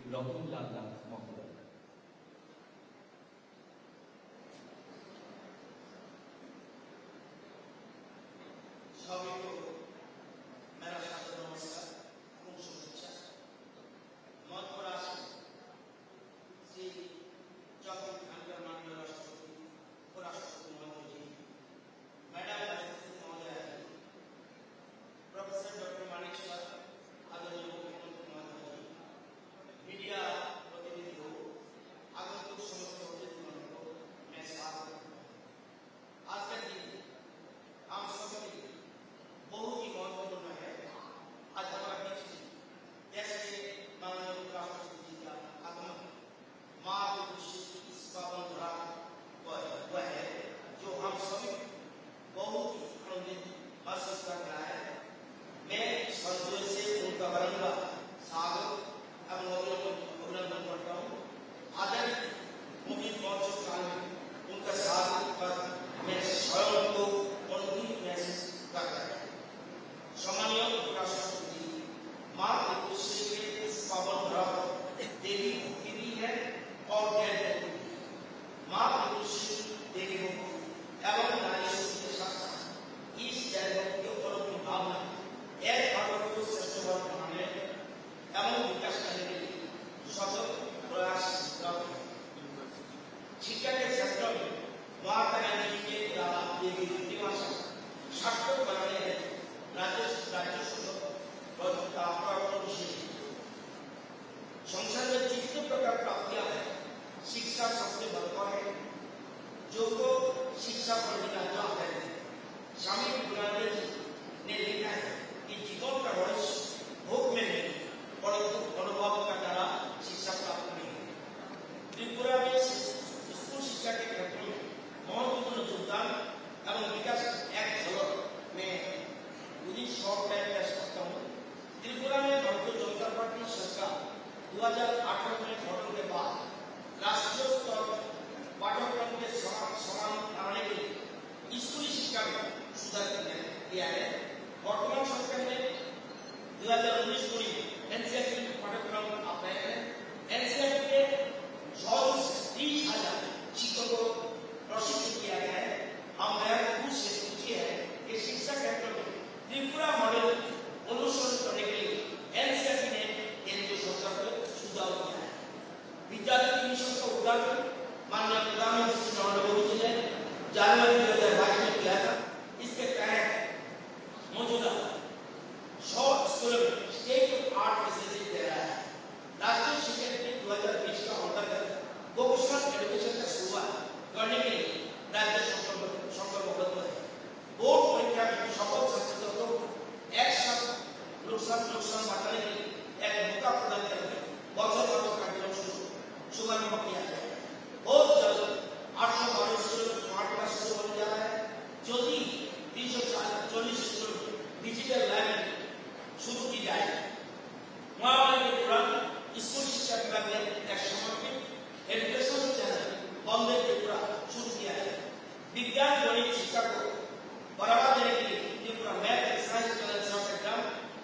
रतनलाल दास महोदय। सभी को मेरा सादर नमस्कार एवं शुभेच्छा। मंच पर आसीन श्री चौधरी खानकर माननीय राष्ट्रपति उपराष्ट्रपति महोदय जी, मैडम राष्ट्रपति महोदय, प्रोफेसर डॉक्टर मानिक सर, आदरणीय मुख्यमंत्री महोदय जी, मीडिया प्रतिनिधियों, आगंतुक समस्त अतिथिगण को मैं स्वागत करता हूं। आज का दिन हम सबके लिए बहुत ही महत्वपूर्ण है। आज हमारा बीच जैसे माननीय राष्ट्रपति जी का आगमन माँ इस पावन धरा हुआ है, जो हम सभी बहुत ही आनंदित महसूस कर रहा है। मैं इस हृदय से उनका बारंबार स्वागत एवं अभिनंदन करता हूँ। आदरणीय मुख्य महोत्सव में उनका स्वागत कर मैं स्वयं को अनुभूत महसूस कर रहा है। सम्मानीय उपराष्ट्रपति जी, माँ तुलसी के इस पावन धरा पर देवी मुक्ति भी है और ज्ञान मुक्ति भी है। माँ तुलसी देवी मुक्ति एवं नारी शक्ति के साथ साथ इस ज्ञान मुक्ति और अपनी भावना एक भारत को श्रेष्ठ भारत बनाने एवं विकास करने के लिए सतत प्रयास करते हैं। शिक्षा के क्षेत्र में महात्मा गांधी के द्वारा देवी प्रतिभाषा सार्थक बनाने हैं राज्य संसद में जितने प्रकार प्राप्तियां है, शिक्षा सबसे बढ़कर है, जो को शिक्षा पर बिना जवाब है। स्वामी विवेकानंद जी ने लिखा है कि जीवन का रहस्य भोग में नहीं, परंतु अनुभव का द्वारा शिक्षा प्राप्त नहीं है। त्रिपुरा में स्कूल शिक्षा के क्षेत्र में महत्वपूर्ण योगदान एवं विकास एक झलक में शॉर्ट टाइम पेश करता हूँ। त्रिपुरा में भारतीय जनता पार्टी सरकार 2018 में गठन के बाद राष्ट्रीय स्तर पाठ्यक्रम के समान बनाने के लिए स्कूली शिक्षा में सुधार किया है। वर्तमान सरकार ने 2019-20 में एनसीईआरटी पाठ्यक्रम अपनाया है। एनसीईआरटी के 30,000 शिक्षकों को प्रशिक्षित किया गया है। हम बहुत खुश है कि शिक्षा क्षेत्र में त्रिपुरा मॉडल अनुसरण करने के लिए एनसीईआरटी ने केंद्र सरकार को सुझाव दिया है। विद्यार्थी मिशन का उद्घाटन माननीय प्रधानमंत्री श्री नरेंद्र मोदी जी ने जनवरी 2022 में किया था। इसके तहत मौजूदा 100 स्कूलों में स्टेट आर्ट फैसिलिटी दे रहा है। राष्ट्रीय शिक्षा नीति 2020 का अंतर्गत वोकेशनल एजुकेशन का शुरुआत करने के लिए राज्य संकल्पबद्ध है। बोर्ड परीक्षा में सफल छात्रों को एक साथ नुकसान बांटने के लिए एक मौका प्रदान करके बच्चों कार्यक्रम शुभारंभ किया गया है। बहुत जल्द 812 स्कूलों में स्मार्ट क्लास शुरू होने जा रहा है। जल्दी 340 स्कूलों में डिजिटल लाइब्रेरी शुरू की जाएगी। महामारी के दौरान स्कूल शिक्षा विभाग ने एक समर्पित एजुकेशन चैनल बॉम्बे त्रिपुरा शुरू किया है। विज्ञान गणित शिक्षा को बढ़ावा देने के लिए Tripura math and science challenge exam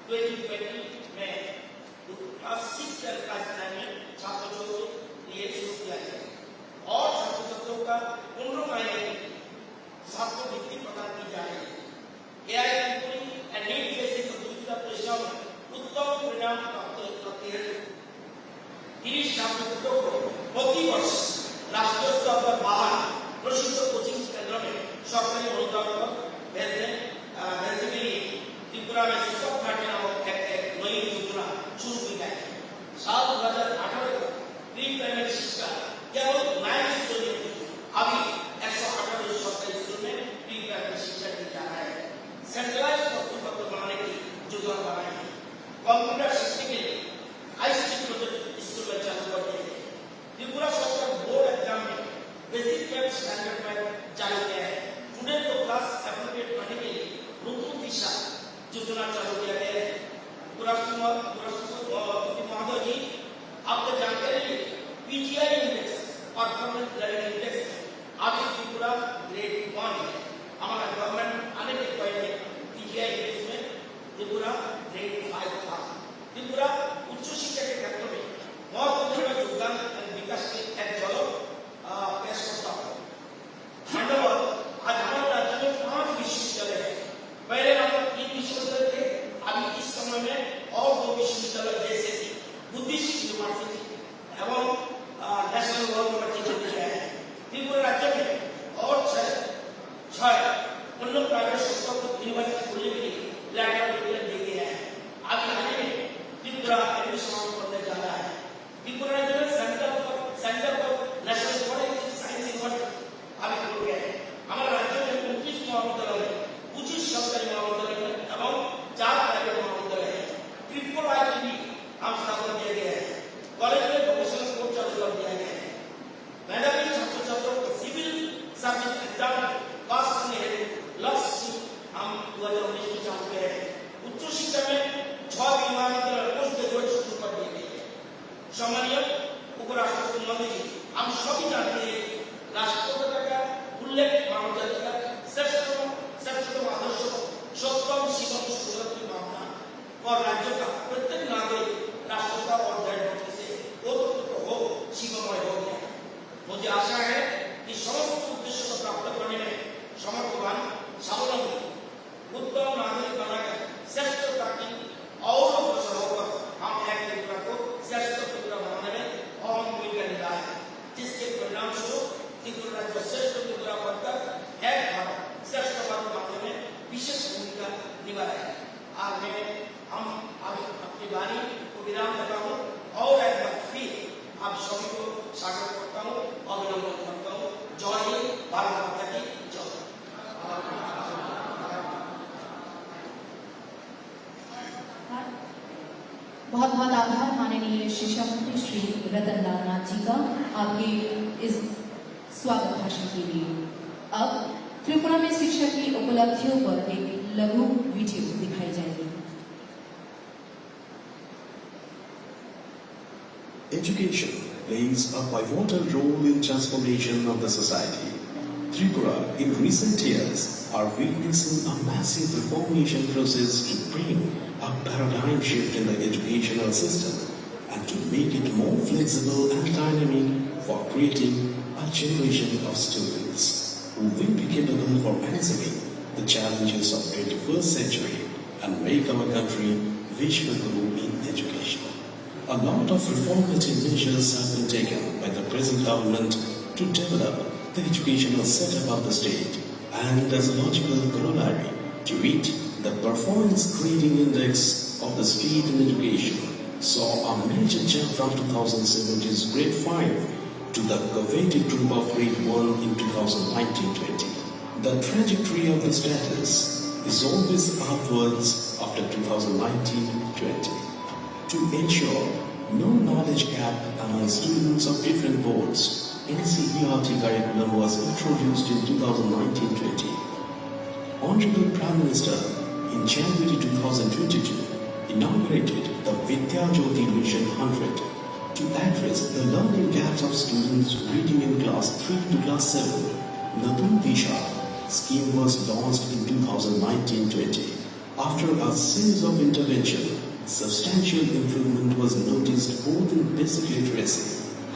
2020 में क्लास 6 से क्लास 9 में छात्रों को लिए शुरू किया गया और छात्रों का 15 महीने की छात्रवृत्ति प्रदान की जा रही है। एआईएमपी एंड नीट जैसी प्रतियोगिता परीक्षाओं में उत्तम परिणाम प्राप्त करते हैं 30 छात्रों को प्रति वर्ष राष्ट्रीय स्तर पर बाहर प्रशिक्षण कोचिंग केंद्र में सरकारी अनुदान पर भेजने के लिए त्रिपुरा में सुपर 30 नामक एक नई योजना शुरू की गई है। साल 2018 तक प्री प्राइमरी शिक्षा केवल 9 स्कूल में थी। अभी 118 सरकारी स्कूल में प्री प्राइमरी शिक्षा दी जा रहा है। सेंट्रलाइज्ड प्रश्न पत्र बनाने की योजना बनाई है। कंप्यूटर सीखने के लिए आईसीटी प्रोजेक्ट स्कूल में चालू कर दिए गए। त्रिपुरा सरकार बोर्ड एग्जाम में बेसिक मैथ स्टैंडर्ड में चालू किया है। स्टूडेंट को क्लास সম্মানীয় উপরাষ্ট্রপতি মহোদয়, हम सभी जानते हैं राष्ट्रपिता का उल्लेख मानव जाति का श्रेष्ठतम आदर्श सत्यम शिवम सुरक्षित भावना और राज्य का प्रत्येक नागरिक राष्ट्रपिता और देशभक्ति से ओतप्रोत हो शिवमय हो गया। मुझे आशा है कि समस्त उद्देश्य को प्राप्त करने में समर्थवान स्वावलंबी उत्तम नागरिक बनाकर श्रेष्ठता की और अग्रसर होकर हम एक त्रिपुरा को श्रेष्ठ त्रिपुरा बनाने में अहम भूमिका निभाए, जिसके परिणाम स्वरूप त्रिपुरा राज्य श्रेष्ठ त्रिपुरा बनकर एक भारत श्रेष्ठ भारत बनाने में विशेष भूमिका निभा रहे हैं। आज हम अपनी वाणी को विराम देता हूँ और एक बार फिर आप सभी को स्वागत करता हूँ, अभिनंदन करता हूँ। जय हिंद, भारत माता की जय। बहुत बहुत आभार माननीय शिक्षा मंत्री श्री रतन लाल नाथ जी का आपके इस स्वागत भाषण के लिए। अब त्रिपुरा में शिक्षा की उपलब्धियों पर एक लघु वीडियो दिखाई जाएगी। Education plays a pivotal role in transformation of the society. Tripura in recent years are witnessing a massive reformation process to bring a paradigm shift in the educational system and to make it more flexible and dynamic for creating a generation of students who will be capable for answering the challenges of 21st century and make our country Vishwaguru in education. A lot of reformative measures have been taken by the present government to develop the educational setup of the state, and as a logical corollary to it, the performance grading index of the state in education saw a major jump from 2017's grade 5 to the coveted group of grade 1 in 2019-20. The trajectory of the status is always upwards after 2019-20. To ensure no knowledge gap among students of different boards, NCERT curriculum was introduced in 2019-20. Honorable Prime Minister in January 2022 inaugurated the Vidya Jyoti Mission 100 to address the learning gaps of students reading in class 3 to class 7. Natun Disha scheme was launched in 2019-20. After a series of intervention, substantial improvement was noticed both in basic literacy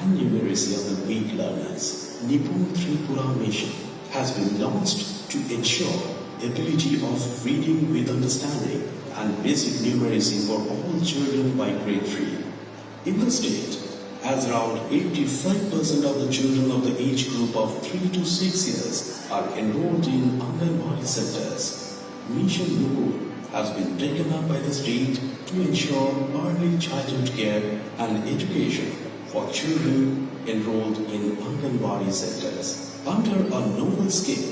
and numeracy of the weak learners. Nipun Tripura Mission has been launched to ensure ability of reading with understanding and basic numeracy for all children by grade 3. In the state, as around 85% of the children of the age group of 3 to 6 years are enrolled in Anganwadi centers, Mission Nupur has been taken up by the state to ensure early childhood care and education for children enrolled in Anganwadi centers. Under a novel scheme,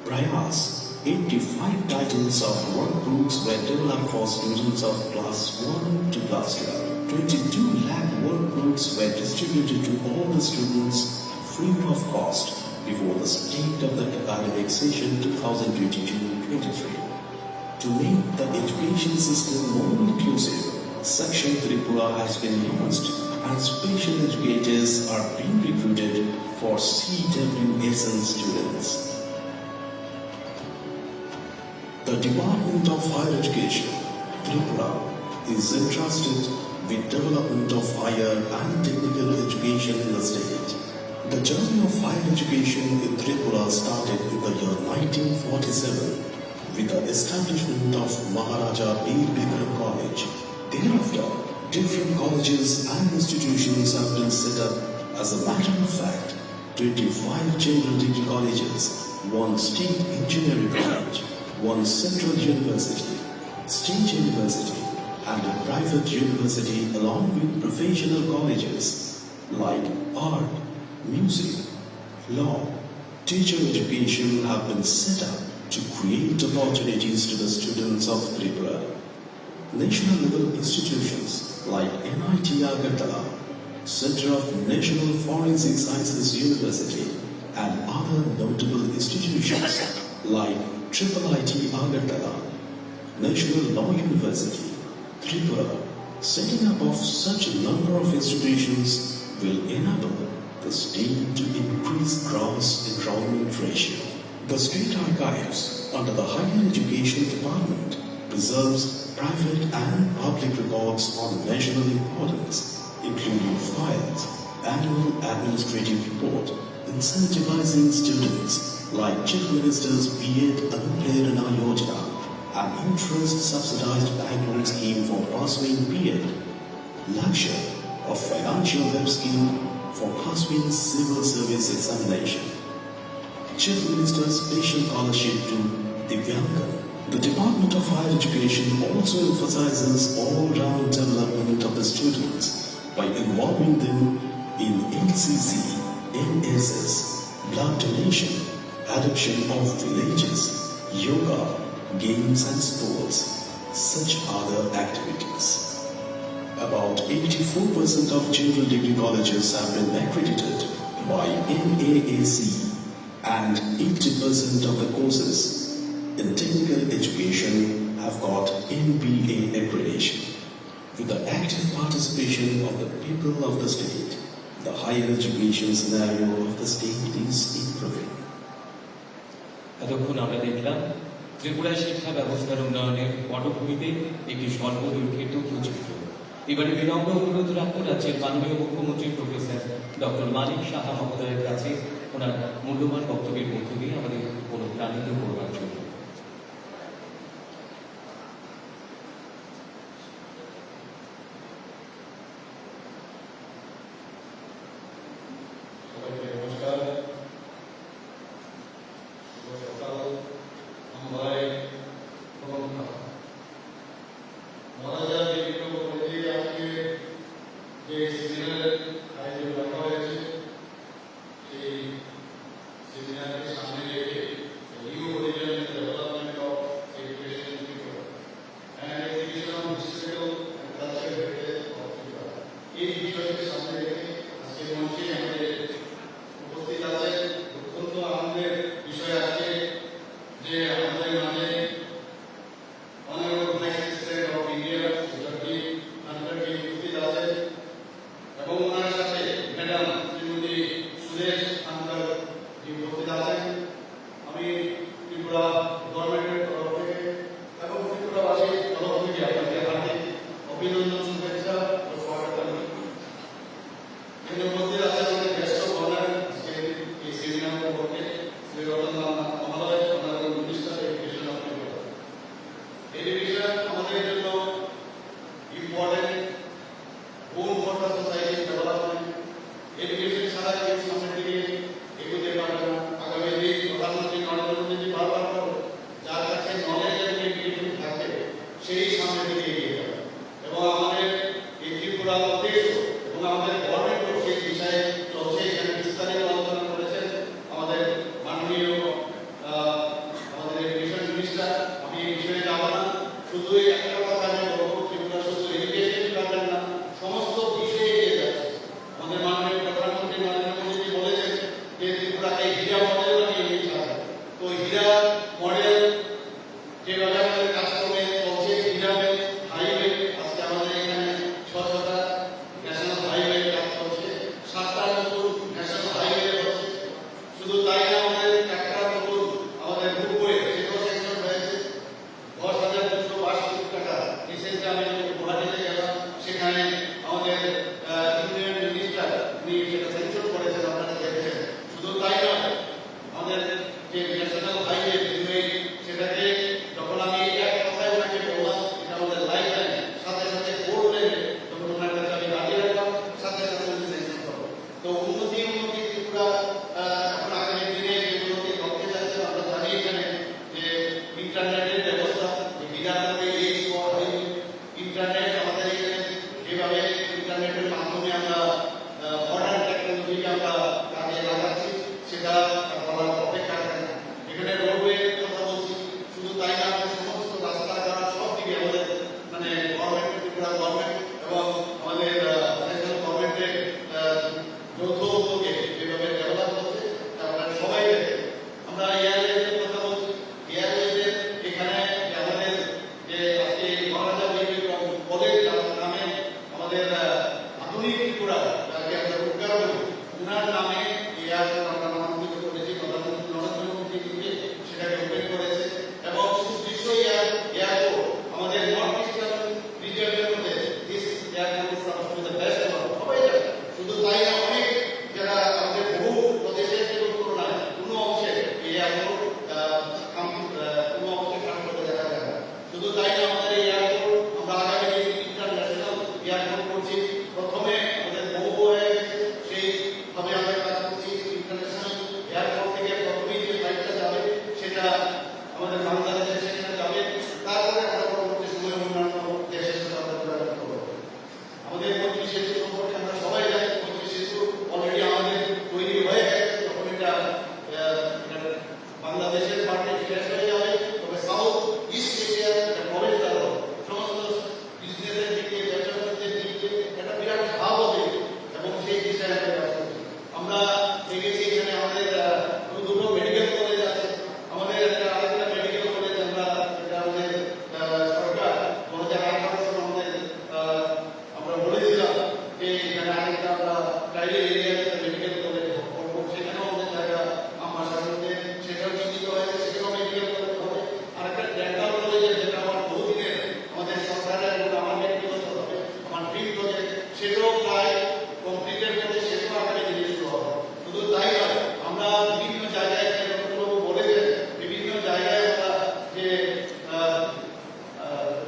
Prayas, 85 titles of workbooks were developed for students of class 1 to class 12. 22 lakh workbooks were distributed to all the students free of cost before the start of the academic session 2022-23. To make the education system more inclusive, Section Tripura has been launched and special educators are being recruited for CWSN students. The Department of Higher Education, Tripura, is entrusted with development of higher and technical education in the state. The journey of higher education in Tripura started in the year 1947 with the establishment of Maharaja Bir Bikram College. Thereafter, different colleges and institutions have been set up. As a matter of fact, 25 general degree colleges, one state engineering college, one central university, state university, and a private university along with professional colleges like art, music, law, teacher education have been set up to create opportunities to the students of Tripura. National level institutions like NIT Agartala, Center of National Forensic Sciences University, and other notable institutions like IIIT Agartala, National Law University, Tripura, Setting up of such a number of institutions will enable the state to increase gross enrollment ratio. The State Archives under the Higher Education Department preserves private and public records on national importance, including files, annual administrative report, incentivizing students like Chief Minister's B.Ed Anuprerana Yojana, an interest-subsidized bank loan scheme for pursuing B.Ed, Lakshya, a financial help scheme for pursuing civil service examination, Chief Minister's special scholarship to Divyangan. The Department of Higher Education also emphasizes all-round development of the students by involving them in NCC, NSS, blood donation, adoption of villages, yoga, games and sports, such other activities. About 84% of general degree colleges have been accredited by NAAC and 80% of the courses in technical education have got MBA accreditation. With the active participation of the people of the state, the higher education scenario of the state is improving. এতক্ষণ আমরা দেখলাম ত্রিপুরা শিক্ষা ব্যবস্থার উন্নয়নের পটভূমিতে একটি সর্বদৈর্ঘ্যের তথ্যচিত্র। এবারে বিনম্র অনুরোধ রাখবো রাজ্যের মাননীয় মুখ্যমন্ত্রী প্রফেসর ডক্টর মানিক সাহা মহোদয়ের কাছে ওনার মূল্যবান বক্তব্যের মধ্য দিয়ে আমাদের অনুপ্রাণিত করবার জন্য। হাইওয়ে আজকে আমাদের এখানে ৬০০টা ন্যাশনাল হাইওয়ে কাজ করছে। ত্রিপুরা যাকে আমরা উদ্গার বলি, ওনার নামে এয়ারপোর্ট আমরা নামাঙ্কিত করেছি। প্রধানমন্ত্রী নরেন্দ্র মোদী নিজে সেটাকে ওপেন করেছে এবং শুধু বিশ্ব এয়ারপোর্ট আমাদের নর্থ ইস্টার্ন রিজিয়নের মধ্যে this airport is suppose to the best one, সবাই জানে। শুধু তাই না, অনেক যারা আমাদের বহু প্রদেশের তুলনায় কোনো অংশে এই এয়ারপোর্ট কোনো অংশে কাজ করে দেখা যায় না। শুধু তাই না, আমাদের এই এয়ারপোর্ট আমরা আগামী ইন্টারন্যাশনাল এয়ারপোর্ট করছি। প্রথমে আমাদের বহু হয়ে গেছে, সেইভাবে আমরা কাজ করছি। ইন্টারন্যাশনাল এয়ারপোর্ট থেকে প্রথমেই যে ফ্লাইটটা যাবে সেটা আমাদের বাংলাদেশে সেখানে যাবে, তারপরে আমরা পরবর্তী সময়ে অন্যান্য দেশের সাথে আমরা যোগাযোগ করব। আমাদের মৈত্রী সেতু সম্পর্কে আমরা সবাই জানি। মৈত্রী সেতু অলরেডি আমাদের তৈরি হয়ে গেছে। যখন এটা বাংলাদেশের পার্টি শেষ হয়ে যাবে, তবে সাউথ ইস্ট এশিয়ার একটা প্রবেশ দ্বার সমস্ত বিজনেসের দিকে, ব্যবসা বাণিজ্যের দিকে একটা বিরাট হাব হবে এবং সেই বিষয়ে আমরা কাজ করছি। আমরা দেখেছি এখানে আমাদের দুটো মেডিকেল কলেজ আছে। আমাদের আরেকটা মেডিকেল কলেজ আমরা আমাদের সরকার 2018 সালে আমরা বলেছিলাম যে এখানে আরেকটা আমরা ট্রাইবেল এরিয়াতে মেডিকেল কলেজ করবো। সেখানেও আমাদের জায়গা আমার সাথে সেটাও চিন্তিত হয়েছে, সেখানেও মেডিকেল কলেজ হবে। আরেকটা ডেন্টাল কলেজের যেটা আমার বহুদিনের আমাদের সরকারের এবং আমার ব্যক্তিগত হবে আমার ড্রিম প্রজেক্ট, সেটাও প্রায় কমপ্লিটেড করে, সেটাও আগামী দিনে শুরু হবে। শুধু তাই নয়, আমরা বিভিন্ন জায়গায় বলেছেন, বিভিন্ন জায়গায় আমরা যে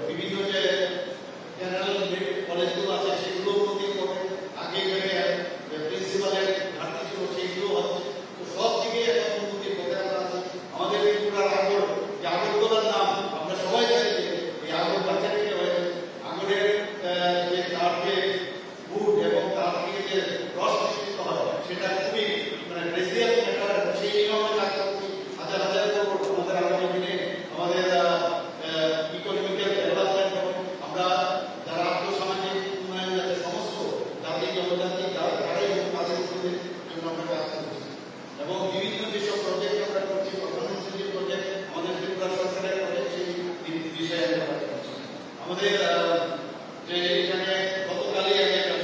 বিভিন্ন যে জেনারেল কলেজগুলো আছে সেগুলো উন্নতি করবে। আগে প্রিন্সিপালের ঘাটতি ছিল, সেইগুলো হচ্ছে। তো সব দিকে একটা উন্নতির পথে আমরা আছি। আমাদের ত্রিপুরার আগর, যে আগরতলার নাম আমরা সবাই জানি যে এই আগর বাচ্চা থেকে হয়েছে। আগরের যে তার যে ফুড এবং তার থেকে যে রস নিষ্কৃত হয় সেটা খুবই প্রেসিয়াস ম্যাটার। সেই নিয়ে আমরা কাজ করছি। হাজার হাজার করবো আমাদের আগামী দিনে আমাদের ইকোনমিক্যাল ডেভেলপমেন্ট হবে। আমরা যারা আর্থসামাজিক উন্নয়ন যাতে সমস্ত জাতি জনজাতি তারাই কাজের জন্য আমরা কাজ করছি এবং বিভিন্ন যেসব প্রজেক্ট আমরা করছি, প্রধানমন্ত্রী যে প্রজেক্ট আমাদের ত্রিপুরা সরকারের প্রজেক্ট, সেই বিষয়ে আমরা কাজ করছি। আমাদের যে এখানে গতকালই আমি একটা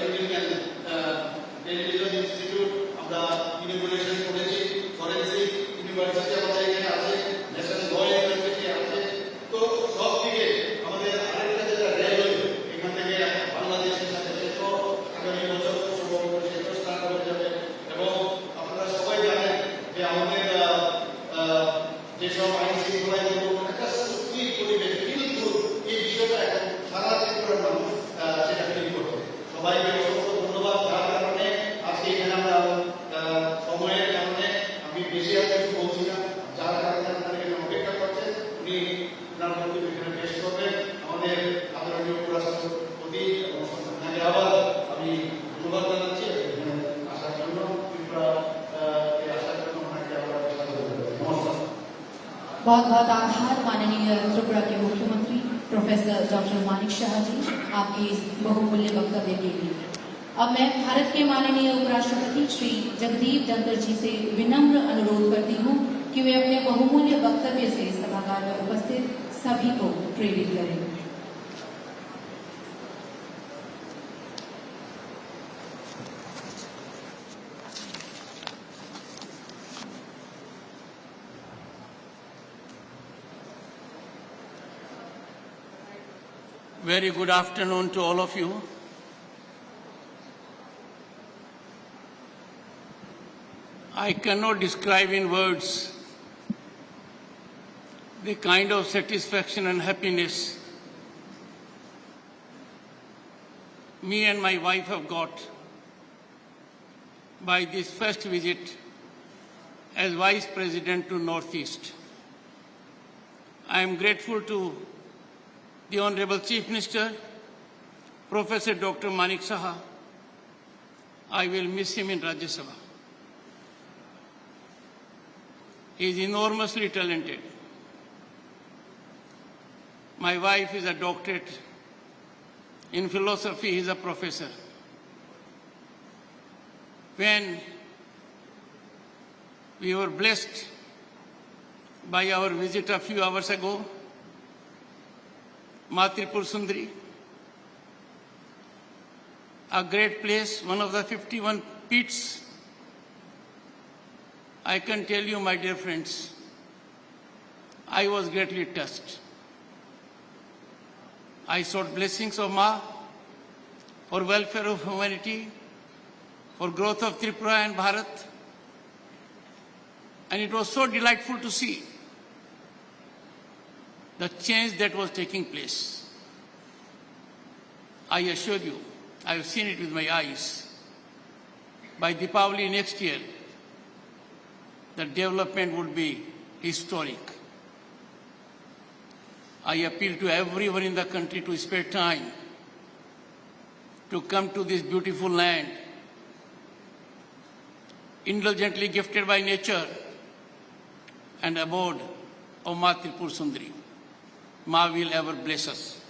টেলিভিশন ইনস্টিটিউট আমরা ইনগুরেশন করেছি। ফরেন্সিক ইউনিভার্সিটি আমাদের এখানে আছে, ন্যাশনাল ল ইউনিভার্সিটি আছে। তো সব দিকে আমাদের আরেকটা যেটা রেলওয়ে এখান থেকে বাংলাদেশের সাথে সেটাও আগামী বছর সম্ভবত সেটাও স্টার্ট হয়ে যাবে। এবং আপনারা সবাই জানেন যে আমাদের যেসব আইন শৃঙ্খলায় একটা সুস্থির পরিবেশ, কিন্তু এই বিষয়টা এখন সারা ত্রিপুরার মানুষ সেটা ফিল করছে। সবাইকে অসংখ্য ধন্যবাদ। যার কারণে আজকে এখানে আমরা সময়ের কারণে আমি বেশি আর কিছু বলছি না। যার কারণে আপনারা এখানে অপেক্ষা করছেন, উনি ওনার বক্তব্য এখানে পেশ করবেন। আমাদের আদরণীয় উপরাষ্ট্রপতি এবং আপনাকে আবার আমি ধন্যবাদ জানাচ্ছি এখানে আসার জন্য, ত্রিপুরা আসার জন্য ওনাকে আবার নমস্কার। बहुत बहुत आभार माननीय त्रिपुरा के मुख्यमंत्री प्रोफेसर डॉक्टर मानिक शाह जी आपके इस बहुमूल्य वक्तव्य के लिए। अब मैं भारत के माननीय उपराष्ट्रपति श्री जगदीप धनखड़ जी से विनम्र अनुरोध करती हूँ कि वे अपने बहुमूल्य वक्तव्य से सभागार में उपस्थित सभी को प्रेरित करें। Very good afternoon to all of you. I cannot describe in words the kind of satisfaction and happiness me and my wife have got by this first visit as Vice President to Northeast. I am grateful to the Honorable Chief Minister, Professor Dr. Manik Saha. I will miss him in Rajya Sabha. He is enormously talented. My wife is a doctorate in philosophy, he is a professor. When we were blessed by our visit a few hours ago, Ma Tripura Sundari, a great place, one of the 51 pits. I can tell you, my dear friends, I was greatly touched. I sought blessings of Ma for welfare of humanity, for growth of Tripura and Bharat. And it was so delightful to see the change that was taking place. I assure you, I have seen it with my eyes. By Deepavali next year, the development would be historic. I appeal to everyone in the country to spare time to come to this beautiful land, indulgently gifted by nature and abode of Ma Tripur Sundari. Ma will ever bless us.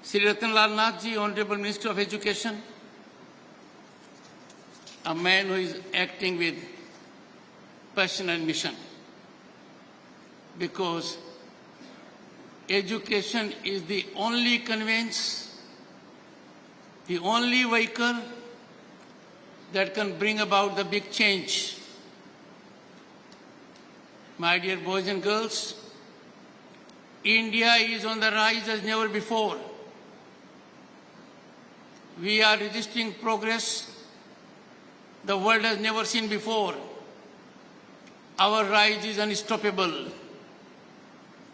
Sri Ratan Lal Nath Ji, Honorable Minister of Education, a man who is acting with passion and mission, because education is the only conveyance, the only vehicle that can bring about the big change. My dear boys and girls, India is on the rise as never before. We are registering progress the world has never seen before. Our rise is unstoppable.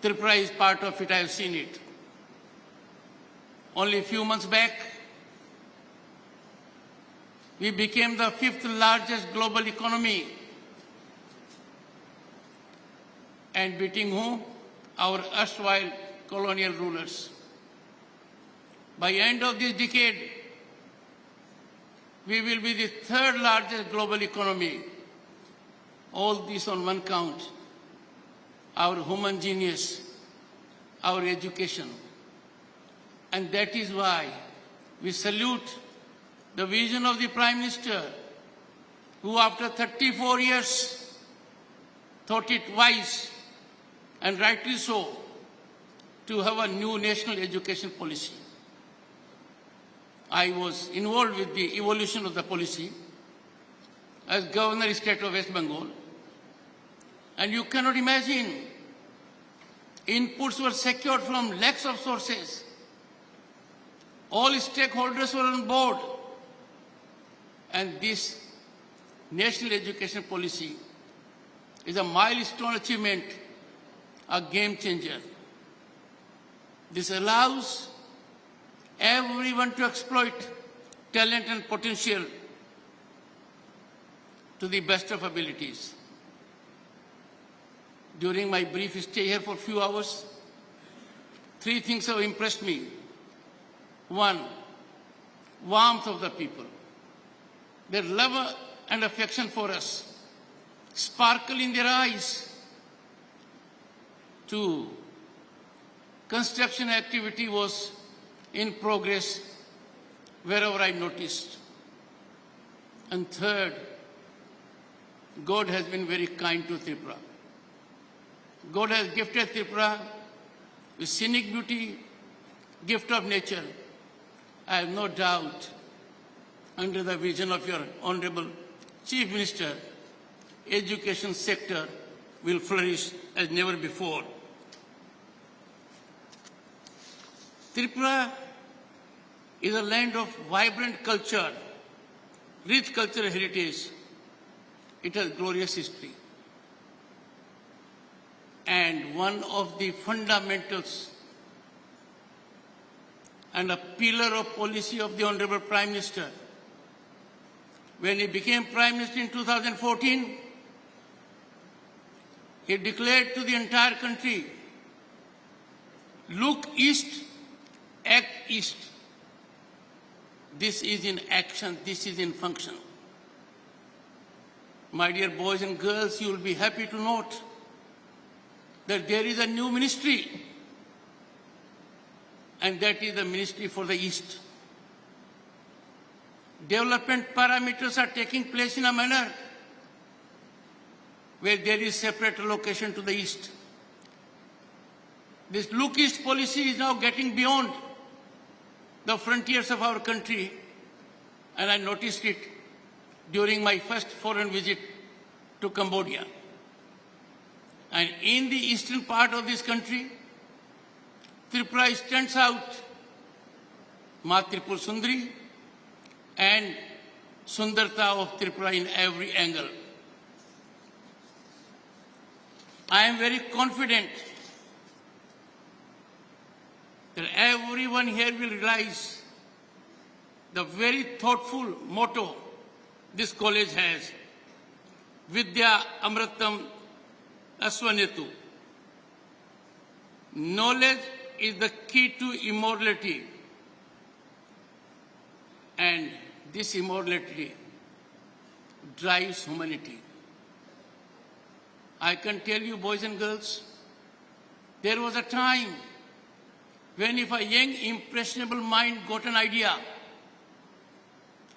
Tripura is part of it, I have seen it. Only a few months back, we became the 5th largest global economy. And beating whom? Our erstwhile colonial rulers. By the end of this decade, we will be the 3rd largest global economy. All this on one count. Our human genius, our education. And that is why we salute the vision of the Prime Minister, who after 34 years thought it wise, and rightly so, to have a new national education policy. I was involved with the evolution of the policy as Governor of State of West Bengal. And you cannot imagine, inputs were secured from lakhs of sources. All stakeholders were on board. And this national education policy is a milestone achievement, a game changer. This allows everyone to exploit talent and potential to the best of abilities. During my brief stay here for a few hours, 3 things have impressed me. 1, warmth of the people. Their love and affection for us sparkle in their eyes. 2, construction activity was in progress wherever I noticed. And 3rd, God has been very kind to Tripura. God has gifted Tripura with scenic beauty, gift of nature. I have no doubt, under the vision of your Honorable Chief Minister, education sector will flourish as never before. Tripura is a land of vibrant culture, rich cultural heritage. It has glorious history. And one of the fundamentals and a pillar of policy of the Honorable Prime Minister, when he became Prime Minister in 2014, he declared to the entire country, look east, act east. This is in action, this is in function. My dear boys and girls, you will be happy to note that there is a new ministry, and that is the Ministry for the East. Development parameters are taking place in a manner where there is separate allocation to the East. This look East policy is now getting beyond. the frontiers of our country, and I noticed it during my first foreign visit to Cambodia. And in the eastern part of this country, Tripura stands out, Ma Tripur Sundari, and Sundarta of Tripura in every angle. I am very confident that everyone here will realize the very thoughtful motto this college has, Vidya Amritam Aswanetu. Knowledge is the key to immortality, and this immortality drives humanity. I can tell you, boys and girls, there was a time when if a young, impressionable mind got an idea,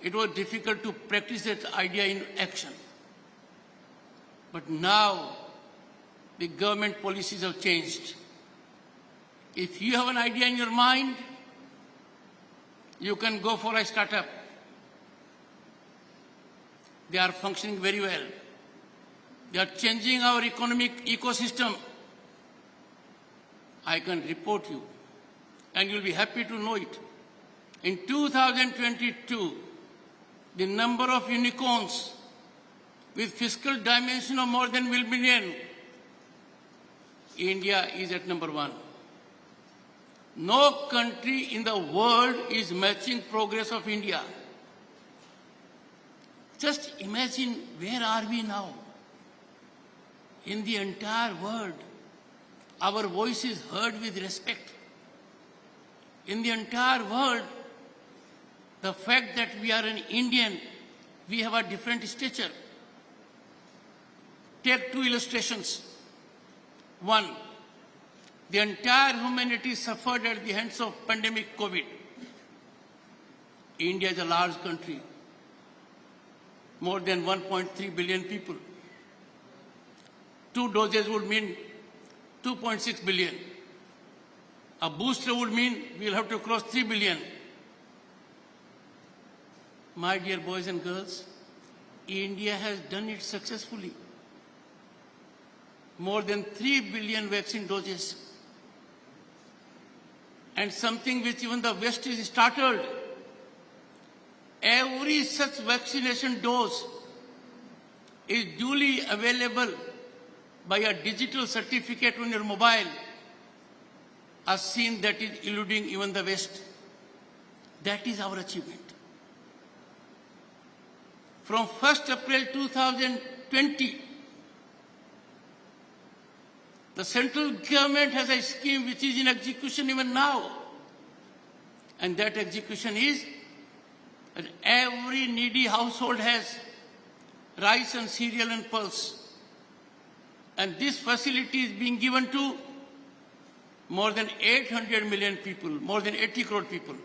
it was difficult to practice that idea in action. But now, the government policies have changed. If you have an idea in your mind, you can go for a startup. They are functioning very well. They are changing our economic ecosystem. I can report you, and you'll be happy to know it. In 2022, the number of unicorns with fiscal dimension of more than 1 million, India is at number 1. No country in the world is matching progress of India. Just imagine, where are we now? In the entire world, our voice is heard with respect. In the entire world, the fact that we are an Indian, we have a different stature. Take 2 illustrations. One, the entire humanity suffered at the hands of pandemic COVID. India is a large country, more than 1.3 billion people. 2 doses would mean 2.6 billion. A booster would mean we'll have to cross 3 billion. My dear boys and girls, India has done it successfully. More than 3 billion vaccine doses. And something which even the West is startled. Every such vaccination dose is duly available by a digital certificate on your mobile, a scene that is eluding even the West. That is our achievement. From 1st April 2020, the central government has a scheme which is in execution even now. And that execution is that every needy household has rice and cereal and pulse. And this facility is being given to more than 800 million people, more than 80 crore people.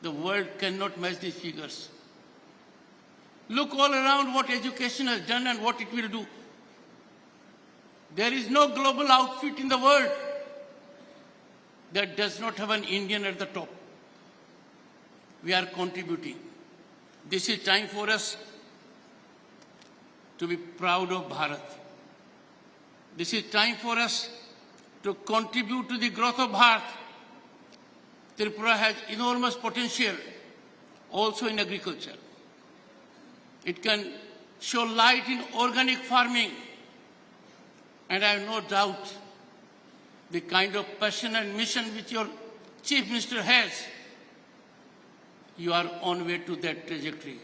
The world cannot match these figures. Look all around what education has done and what it will do. There is no global outfit in the world that does not have an Indian at the top. We are contributing. This is time for us to be proud of Bharat. This is time for us to contribute to the growth of Bharat. Tripura has enormous potential also in agriculture. It can show light in organic farming. And I have no doubt the kind of passion and mission which your Chief Minister has, you are on way to that trajectory.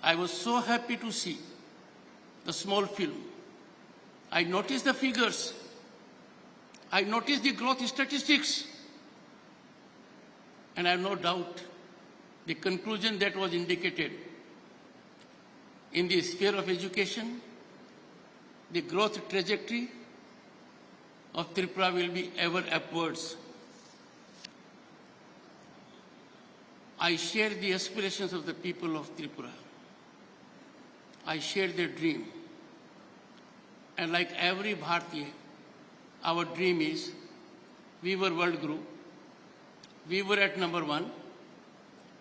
I was so happy to see the small film. I noticed the figures. I noticed the growth statistics. And I have no doubt the conclusion that was indicated in the sphere of education, the growth trajectory of Tripura will be ever upwards. I share the aspirations of the people of Tripura. I share their dream. And like every Bharatiya, our dream is we were World Guru. We were at number 1.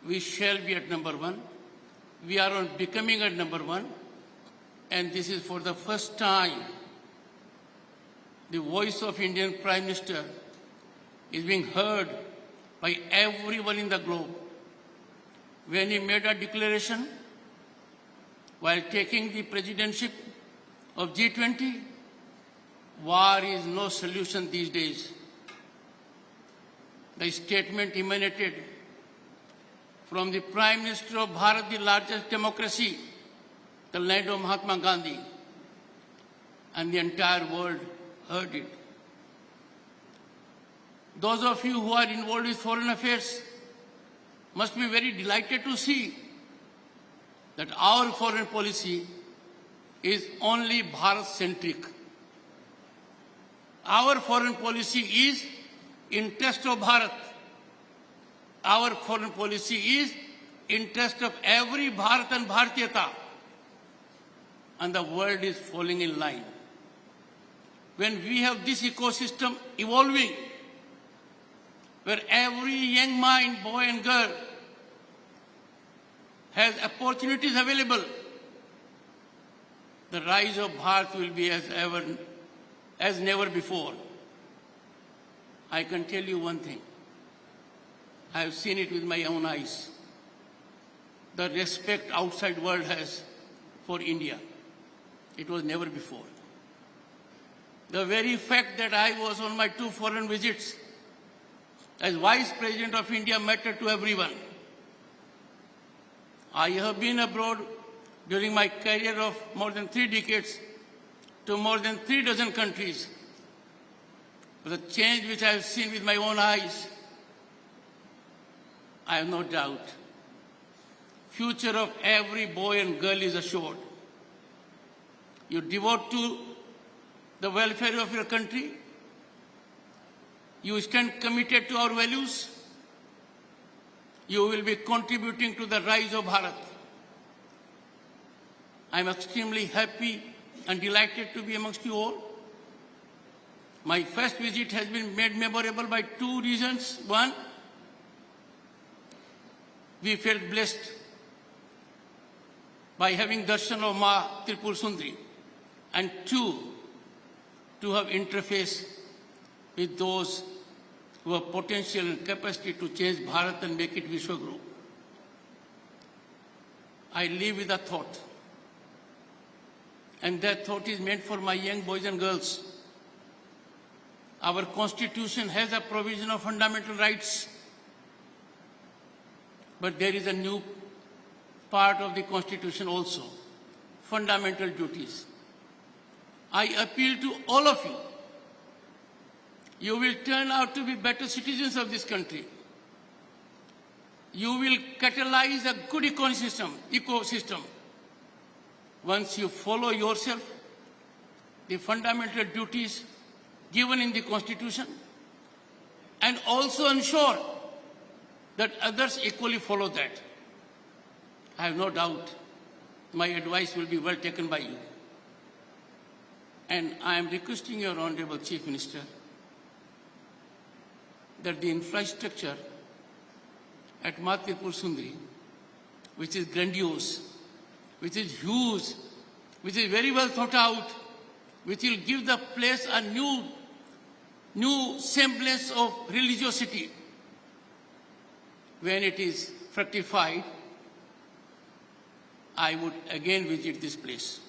We shall be at number 1. We are on becoming at number 1. And this is for the first time the voice of Indian Prime Minister is being heard by everyone in the globe. When he made a declaration while taking the presidency of G20, war is no solution these days. The statement emanated from the Prime Minister of Bharat, the largest democracy, the land of Mahatma Gandhi, and the entire world heard it. Those of you who are involved with foreign affairs must be very delighted to see that our foreign policy is only Bharat-centric. Our foreign policy is interest of Bharat. Our foreign policy is interest of every Bharat and Bharatiyata. And the world is falling in line. When we have this ecosystem evolving, where every young mind, boy and girl, has opportunities available, the rise of Bharat will be as never before. I can tell you one thing. I have seen it with my own eyes. The respect outside world has for India. It was never before. The very fact that I was on my 2 foreign visits as Vice President of India mattered to everyone. I have been abroad during my career of more than 3 decades to more than 3 dozen countries. The change which I have seen with my own eyes, I have no doubt. Future of every boy and girl is assured. You devote to the welfare of your country. You stand committed to our values. You will be contributing to the rise of Bharat. I am extremely happy and delighted to be amongst you all. My first visit has been made memorable by 2 reasons. One, we felt blessed by having darshan of Ma Tripura Sundari. And 2, to have interface with those who have potential and capacity to change Bharat and make it Vishwaguru. I live with a thought. And that thought is meant for my young boys and girls. Our Constitution has a provision of fundamental rights. But there is a new part of the Constitution also, fundamental duties. I appeal to all of you. You will turn out to be better citizens of this country. You will catalyze a good ecosystem. Once you follow yourself, the fundamental duties given in the Constitution, and also ensure that others equally follow that. I have no doubt my advice will be well taken by you. And I am requesting your Honorable Chief Minister that the infrastructure at Ma Tripura Sundari, which is grandiose, which is huge, which is very well thought out, which will give the place a new semblance of religiosity. When it is fructified, I would again visit this place.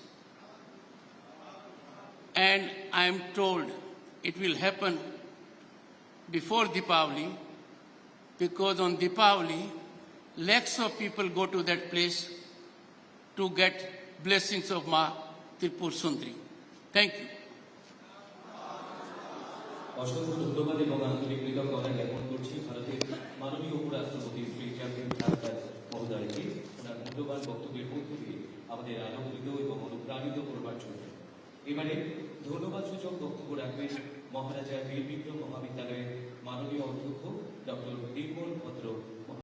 And I am told it will happen before Deepavali, because on Deepavali, lakhs of people go to that place to get blessings of Ma Tripura Sundari. Thank you. অসংখ্য ধন্যবাদ এবং আন্তরিক কৃতজ্ঞতা জ্ঞাপন করছি ভারতের মাননীয় উপরাষ্ট্রপতি শ্রী জগদীপ ধনখড় মহোদয়কে ওনার মূল্যবান বক্তব্যের মধ্য দিয়ে আমাদের আলোকিত এবং অনুপ্রাণিত করবার জন্য। এবারে ধন্যবাদ সূচক বক্তব্য রাখবেন মহারাজা বীর বিক্রম মহাবিদ্যালয়ের মাননীয় অধ্যক্ষ ডক্টর নির্মল ভদ্র